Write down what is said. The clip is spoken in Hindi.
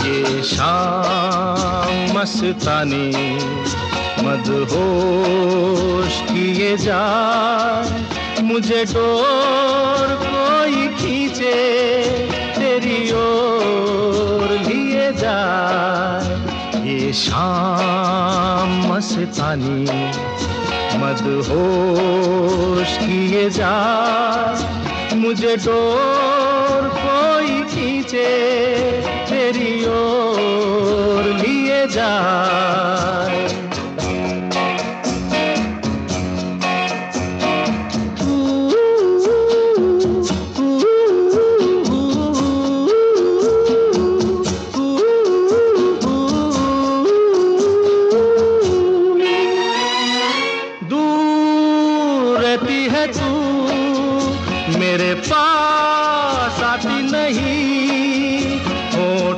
ये शाम मस्तानी मदहोश किए जाए, मुझे डोर कोई खींचे तेरी ओर लिए जाए। ये शाम मस्तानी मदहोश किए जाए, मुझे डोर कोई खींचे तेरी ओर लिए जाए।